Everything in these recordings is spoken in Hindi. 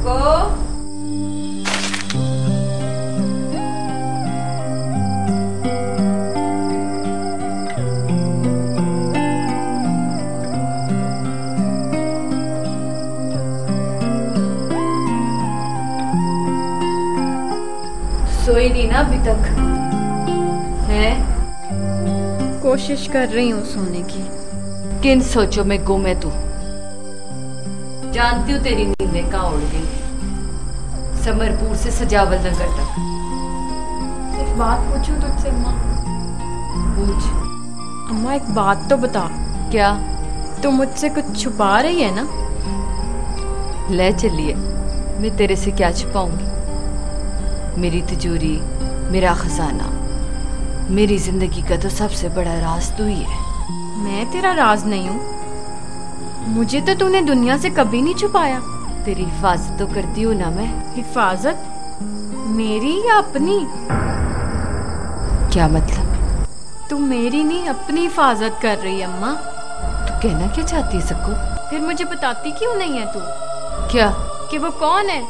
जक्को, सोई नहीं ना अभी तक? है? कोशिश कर रही हूँ सोने की। किन सोचों में गुम है तू? जानती हूँ तेरी नींदें कहाँ उड़ गई। समरपुर से सजावल नगर तक। एक बात पूछूं तुझसे अम्मा? पूछ। अम्मा एक बात तो बता। क्या? तू मुझसे कुछ छुपा रही है ना? ले चलिए, मैं तेरे से क्या छुपाऊंगी? मेरी तिजोरी, मेरा खजाना, मेरी जिंदगी का तो सबसे बड़ा राज तू ही है। मैं तेरा राज नहीं हूँ। मुझे तो तूने दुनिया से कभी नहीं छुपाया। तेरी हिफाजत तो करती हूँ ना मैं। हिफाजत? मेरी या अपनी? क्या मतलब? तू मेरी नहीं अपनी हिफाजत कर रही है अम्मा। तू कहना क्या चाहती है सबको? फिर मुझे बताती क्यों नहीं है तू? क्या? कि वो कौन है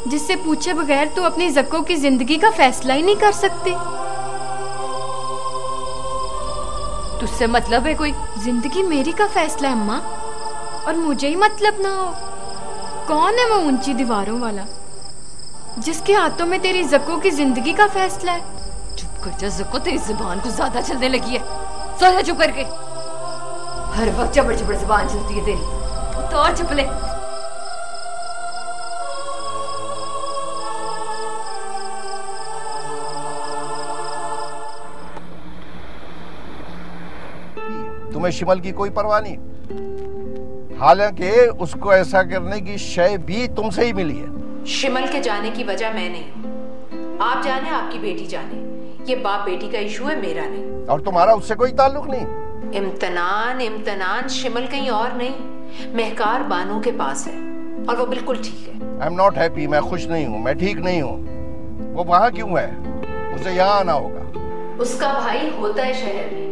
जिससे पूछे बगैर तू अपनी जक्को की जिंदगी का फैसला ही नहीं कर सकती? तुझसे मतलब है कोई? जिंदगी मेरी का फैसला है अम्मा, और मुझे ही मतलब ना हो। कौन है वो ऊंची दीवारों वाला जिसके हाथों में तेरी जक्को की जिंदगी का फैसला है? चुप कर जा जक्को, तेरी जुबान कुछ ज्यादा चलने लगी है। सो जा चुप करके। हर वक्त चबड़ चबड़ जुबान चलती है तेरी। तो और चुप ले। तुम्हें शिमल की कोई परवाह नहीं, हालांकि उसको ऐसा करने की शय भी तुमसे ही मिली है। शिमल के जाने की वजह मैं नहीं, आप जाने, आपकी बेटी जाने। ये बाप बेटी का इशू है, मेरा नहीं। और तुम्हारा उससे कोई ताल्लुक नहीं। इम्तनान शिमल कहीं और नहीं, महकार बानो के पास है और वो बिल्कुल ठीक है। I am not happy. मैं खुश नहीं हूँ, मैं ठीक नहीं हूँ। वो वहाँ क्यों है? उसे यहाँ आना होगा। उसका भाई होता है शहर में।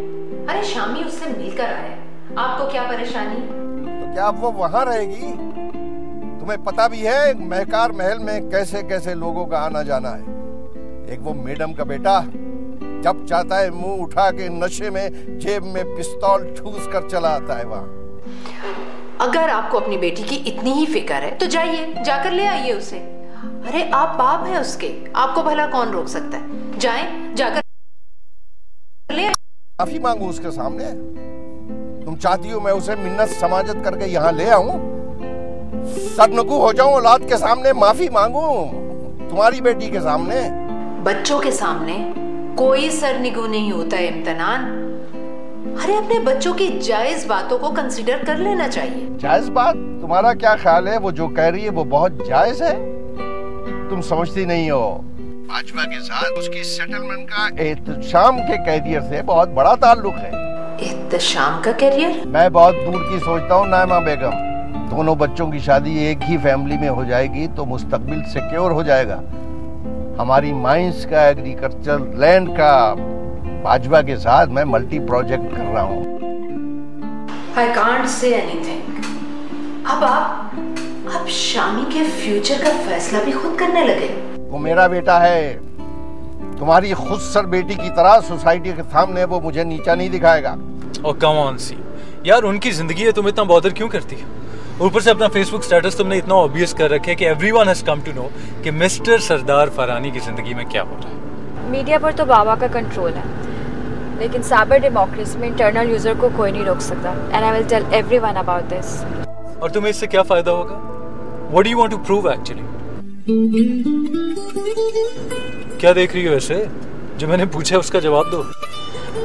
अरे शामी उससे मिलकर आया, आपको क्या परेशानी? तो क्या अब वो वहाँ रहेगी? तुम्हें पता भी है महकार महल में कैसे कैसे लोगों का आना जाना है। एक वो मैडम का बेटा जब चाहता है मुंह उठा के नशे में जेब में पिस्तौल ठूस कर चला आता है वहाँ। अगर आपको अपनी बेटी की इतनी ही फिक्र है तो जाइए, जाकर ले आइए उसे। अरे आप बाप है उसके, आपको भला कौन रोक सकता है? जाएं, जाकर ले आइए। माफी मांगू उसके सामने? तुम चाहती हो मैं उसे मिन्नत समाजत करके यहाँ ले आऊं? सरनगू हो जाऊं औलाद के सामने, माफी मांगू तुम्हारी बेटी के सामने? बच्चों के सामने कोई सरनिगू नहीं होता है इम्तनान। अरे अपने बच्चों की जायज बातों को कंसीडर कर लेना चाहिए। जायज बात? तुम्हारा क्या ख्याल है वो जो कह रही है वो बहुत जायज है? तुम समझती नहीं हो, भाजपा के साथ उसकी सेटलमेंट का एहतशाम के कैरियर से बहुत बड़ा ताल्लुक है। एहतशाम का कैरियर? मैं बहुत दूर की सोचता हूँ नाइमा बेगम। दोनों बच्चों की शादी एक ही फैमिली में हो जाएगी तो मुस्तकबिल सिक्योर हो जाएगा। हमारी माइंस का, एग्रीकल्चर लैंड का, भाजपा के साथ मैं मल्टी प्रोजेक्ट कर रहा हूँ। I can't say anything। अब आप शामी के फ्यूचर का फैसला भी खुद करने लगे? वो मेरा बेटा है। तुम्हारी खुदसर बेटी की तरह सोसाइटी के सामने वो मुझे नीचा नहीं दिखाएगा। और कम ऑन सी यार, उनकी जिंदगी है, तुम इतना बॉदर क्यों करती हो? ऊपर से अपना फेसबुक स्टेटस तुमने इतना ऑब्वियस कर रखे कि everyone has come to know कि मिस्टर सरदार फरहानी की जिंदगी में क्या हो रहा है। मीडिया पर तो बाबा का कंट्रोल है, लेकिन साइबर डेमोक्रेसी में इंटरनल यूजर को कोई नहीं रोक सकता। And I will tell everyone about this. और तुम्हें इससे क्या फायदा होगा? What do you want to prove actually? क्या देख रही हो ऐसे? जो मैंने पूछा उसका जवाब दो।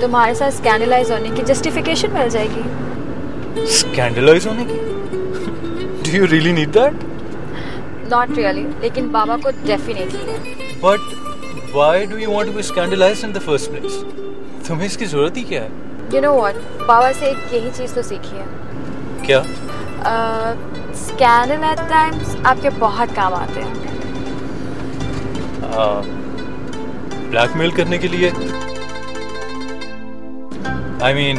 तुम्हारे साथ स्कैंडलाइज होने की जस्टिफिकेशन मिल जाएगी। स्कैंडलाइज होने की? Do you really need that? Not really, लेकिन बाबा को definitely. But why do you want to be scandalized in the first place? तुम्हें इसकी जरूरत ही क्या है? यू नो व्हाट, बाबा से एक यही चीज तो सीखी है। क्या? स्कैंडल एट टाइम्स आपके बहुत काम आते हैं। ब्लैकमेल करने के लिए? आई मीन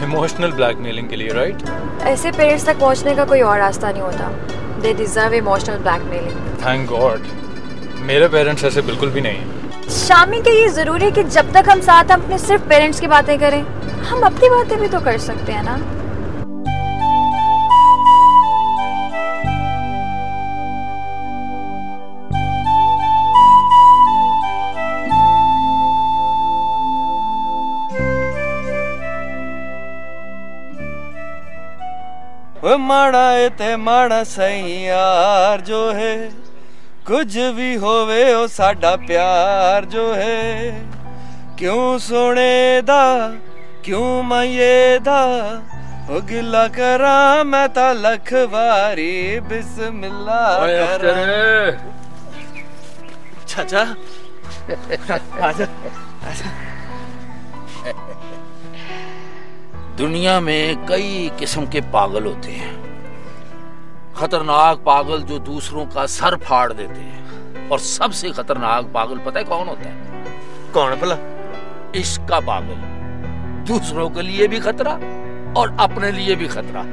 इमोशनल ब्लैकमेलिंग के लिए, राइट? ऐसे पेरेंट्स तक पहुंचने का कोई और रास्ता नहीं होता। They deserve emotional blackmailing. Thank God, मेरे पेरेंट्स ऐसे बिल्कुल भी नहीं है। शामी, क्या ये जरूरी है कि जब तक हम साथ हम अपने सिर्फ पेरेंट्स की बातें करें? हम अपनी बातें भी तो कर सकते हैं ना। माड़ा ते माड़ा सही यार जो है, कुछ भी होवे ओ साडा प्यार जो है। क्यों सोने दा क्यों माये दा, ओ गिला करा मैं ता लख वारी बिस्मिल्लाह करा। चाचा आजा। दुनिया में कई किस्म के पागल होते हैं। खतरनाक पागल जो दूसरों का सर फाड़ देते हैं, और सबसे खतरनाक पागल पता है कौन होता है? कौन भला? इश्क का पागल। दूसरों के लिए भी खतरा और अपने लिए भी खतरा।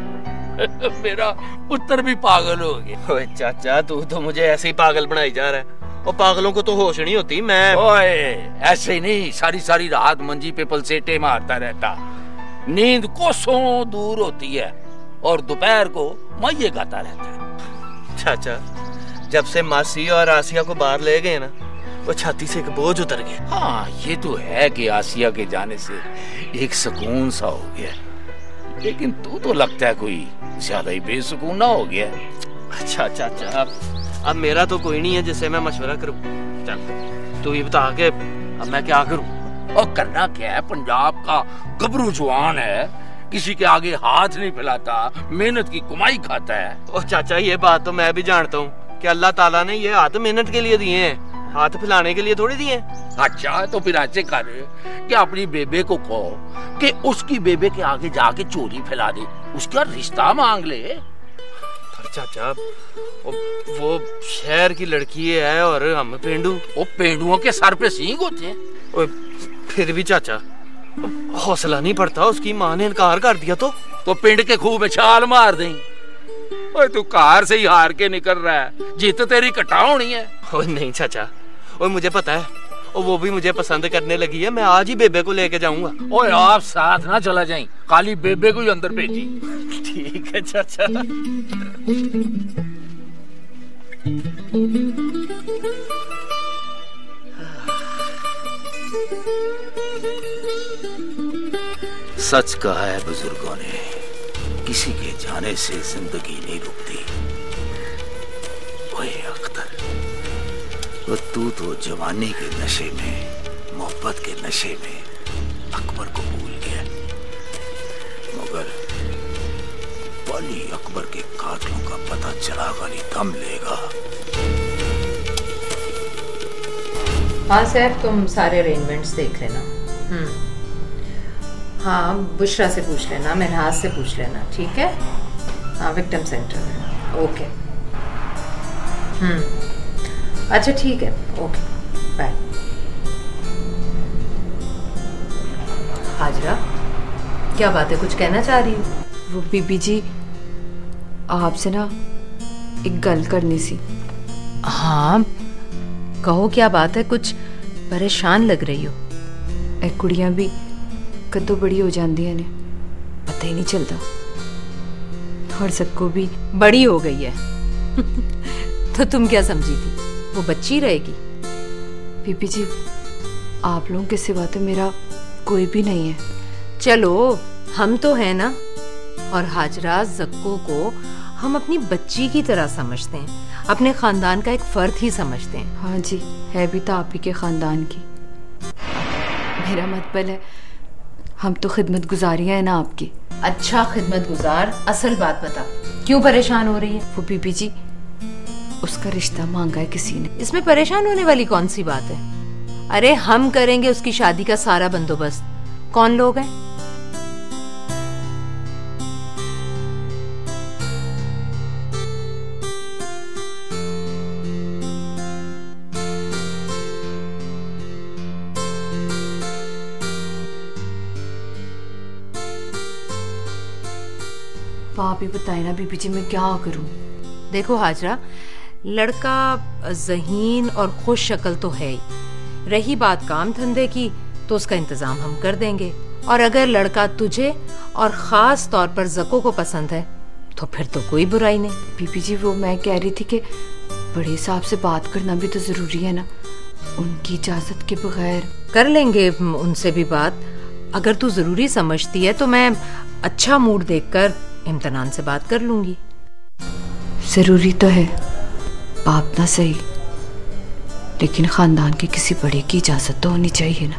मेरा पुत्र भी पागल हो गया। ओए चाचा, तू तो मुझे ऐसे ही पागल बनाई जा रहा है। और पागलों को तो होश नहीं होती। मैं ओए ऐसे ही नहीं, सारी सारी रात मंजी पे पलसेटे मारता रहता। नींद कोसों दूर होती है और दोपहर को माये गाता रहता है। चाचा, जब से मासी और आसिया को बाहर ले गए ना, वो छाती से एक बोझ उतर गया। हाँ, ये तो है कि आसिया के जाने से एक सुकून सा हो गया, लेकिन तू तो लगता है कोई ज्यादा ही बेसुकून ना हो गया। अच्छा चाचा, अब मेरा तो कोई नहीं है जिससे मैं मशवरा करूं। चल तू ये बता के अब मैं क्या करूं? और करना क्या है, पंजाब का गबरू जवान है, किसी के आगे हाथ नहीं फैलाता, मेहनत की कमाई खाता है। ओ चाचा, ये बात तो मैं भी जानता हूँ कि अल्लाह ताला ने ये हाथ मेहनत के लिए दिए हैं, हाथ फैलाने के लिए थोड़ी दिए। अच्छा, तो फिर ऐसे कर कि अपनी बेबे को कहो कि उसकी बेबे के आगे जाके चोरी फैला दे, उसका रिश्ता मांग ले। पर चाचा, वो शहर की लड़की है और हम पेंडू। वो पेंडुओं के सर पे सींग होते हैं। फिर भी चाचा, हौसला नहीं पड़ता। उसकी माँ ने इनकार कर दिया तो पिंड के खूह में छाल मार दें। ओए तू कार से ही हार के निकल रहा है, जीत तेरी कटा होनी है। ओए नहीं चाचा, ओए मुझे पता है, और वो भी मुझे पसंद करने लगी है। मैं आज ही बेबे को लेके जाऊंगा। ओए आप साथ ना चला जाएं, खाली बेबे को ही अंदर भेजी। ठीक है चाचा। सच कहा है बुजुर्गों ने, किसी के जाने से जिंदगी नहीं रुकती। ओए अख्तर, वो तू तो जवानी के नशे में, मोहब्बत के नशे में अकबर को भूल गया, मगर वाली अकबर के कातलों का पता चला वाली दम लेगा। हाँ सर, तुम सारे अरेंजमेंट्स देख लेना। हाँ, बुशरा से पूछ लेना, महराज से पूछ लेना, ठीक है? हाँ, विक्टिम सेंटर में। ओके। अच्छा ठीक है, ओके, बाय। हाजरा, क्या बात है, कुछ कहना चाह रही हो? वो बीबी जी, आपसे ना एक गल करनी सी। हाँ कहो, क्या बात है? कुछ परेशान लग रही हो। ए कुड़ियां भी कदों बड़ी हो जाती ने, पता ही नहीं चलता। और सबको भी बड़ी हो गई है। तो तुम क्या समझी थी वो बच्ची रहेगी? बीबी जी, आप लोगों के सिवा तो मेरा कोई भी नहीं है। चलो, हम तो है ना। और हाजरा, जक्को को हम अपनी बच्ची की तरह समझते हैं, अपने खानदान का एक फर्द ही समझते हैं। हाँ जी, है भी तो आप ही के खानदान की। मेरा मतलब है, हम तो खिदमत गुजारियां है ना आपकी। अच्छा, खिदमत गुजार। असल बात बता, क्यों परेशान हो रही है? वो बीबी जी, उसका रिश्ता मांगा है किसी ने। इसमें परेशान होने वाली कौन सी बात है? अरे हम करेंगे उसकी शादी का सारा बंदोबस्त। कौन लोग हैं? आप ही बताए ना बीबी जी, मैं क्या करूं? देखो हाजरा, लड़का ज़हीन और खुश शक्ल तो है ही। रही बात काम धंधे की तो उसका इंतजाम हम कर देंगे। और अगर लड़का तुझे और ख़ास तौर पर ज़को को पसंद है तो फिर तो कोई बुराई नहीं। बीबी जी, वो मैं कह रही थी कि बड़े साहब से बात करना भी तो ज़रूरी है ना, उनकी इजाज़त के बगैर। कर लेंगे उनसे भी बात। अगर तू ज़रूरी समझती है तो मैं अच्छा मूड देखकर इम्तिनान से बात कर लूँगी। ज़रूरी तो है, बाप ना सही, लेकिन ख़ानदान के किसी बड़े की इजाज़त तो होनी चाहिए ना।